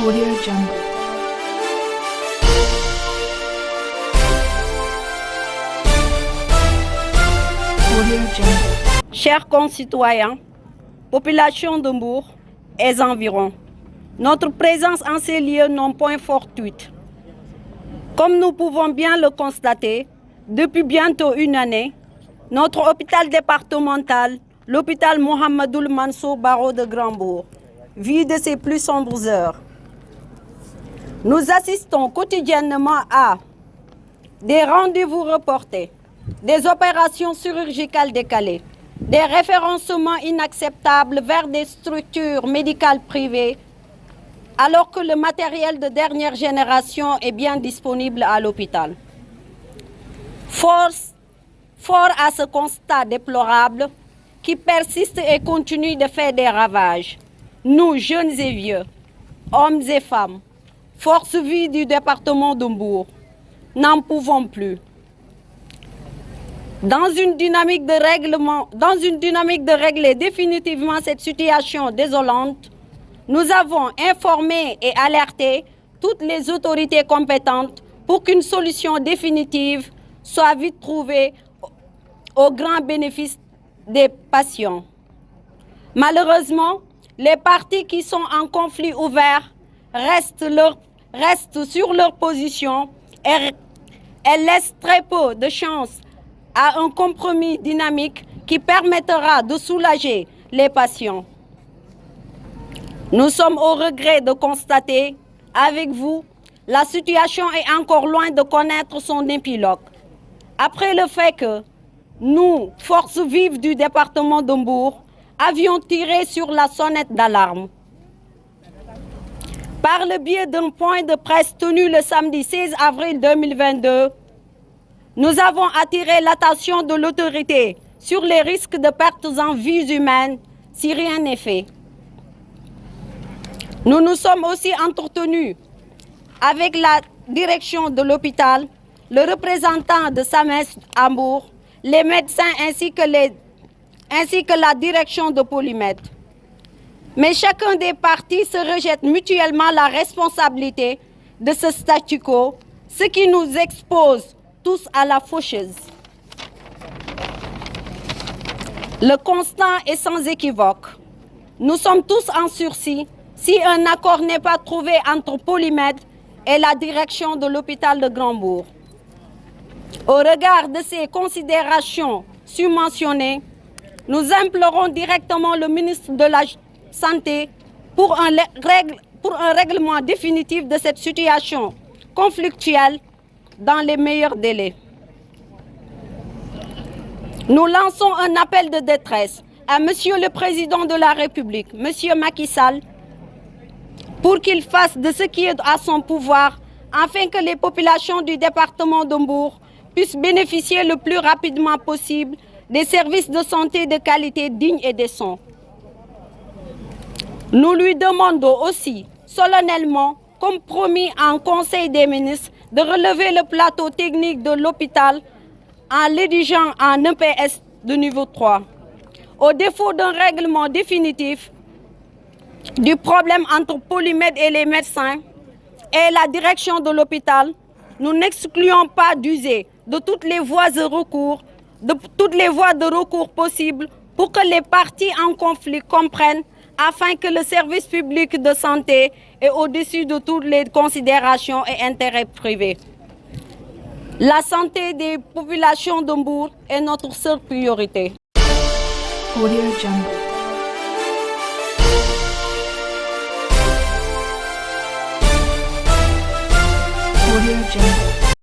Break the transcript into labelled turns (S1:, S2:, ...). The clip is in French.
S1: Audio Jungle. Audio Jungle.
S2: Chers concitoyens, population de Mbour et environs, notre présence en ces lieux n'est point fortuite. Comme nous pouvons bien le constater, depuis bientôt une année, notre hôpital départemental, l'hôpital Mohamedoul Mansour Baro de Grand-Bourg, vit de ses plus sombres heures. Nous assistons quotidiennement à des rendez-vous reportés, des opérations chirurgicales décalées, des référencements inacceptables vers des structures médicales privées, alors que le matériel de dernière génération est bien disponible à l'hôpital. Fort à ce constat déplorable qui persiste et continue de faire des ravages, nous, jeunes et vieux, hommes et femmes, forces vives du département de Mbour, n'en pouvons plus. Dans une dynamique de régler définitivement cette situation désolante, nous avons informé et alerté toutes les autorités compétentes pour qu'une solution définitive soit vite trouvée au grand bénéfice des patients. Malheureusement, les partis qui sont en conflit ouvert restent sur leur position et laissent très peu de chance à un compromis dynamique qui permettra de soulager les patients. Nous sommes au regret de constater avec vous la situation est encore loin de connaître son épilogue. Après le fait que nous, forces vives du département de Mbour, avions tiré sur la sonnette d'alarme. Par le biais d'un point de presse tenu le samedi 16 avril 2022, nous avons attiré l'attention de l'autorité sur les risques de pertes en vies humaines si rien n'est fait. Nous nous sommes aussi entretenus avec la direction de l'hôpital, le représentant de SAMES à Mbour, les médecins ainsi que la direction de Polymètre. Mais chacun des partis se rejette mutuellement la responsabilité de ce statu quo, ce qui nous expose tous à la faucheuse. Le constat est sans équivoque. Nous sommes tous en sursis si un accord n'est pas trouvé entre Polymètre et la direction de l'hôpital de Grand-Bourg. Au regard de ces considérations submentionnées, nous implorons directement le ministre de la Santé pour un règlement définitif de cette situation conflictuelle dans les meilleurs délais. Nous lançons un appel de détresse à Monsieur le Président de la République, Monsieur Macky Sall, pour qu'il fasse de ce qui est à son pouvoir afin que les populations du département de Mbour puissent bénéficier le plus rapidement possible des services de santé de qualité dignes et décents. Nous lui demandons aussi solennellement, comme promis en Conseil des ministres, de relever le plateau technique de l'hôpital en l'édigeant en EPS de niveau 3. Au défaut d'un règlement définitif du problème entre Polymètre et les médecins et la direction de l'hôpital, nous n'excluons pas d'user de toutes les voies de recours possibles pour que les parties en conflit comprennent afin que le service public de santé est au-dessus de toutes les considérations et intérêts privés. La santé des populations de Mbour est notre seule priorité.
S1: Audio Jungle. Audio Jungle.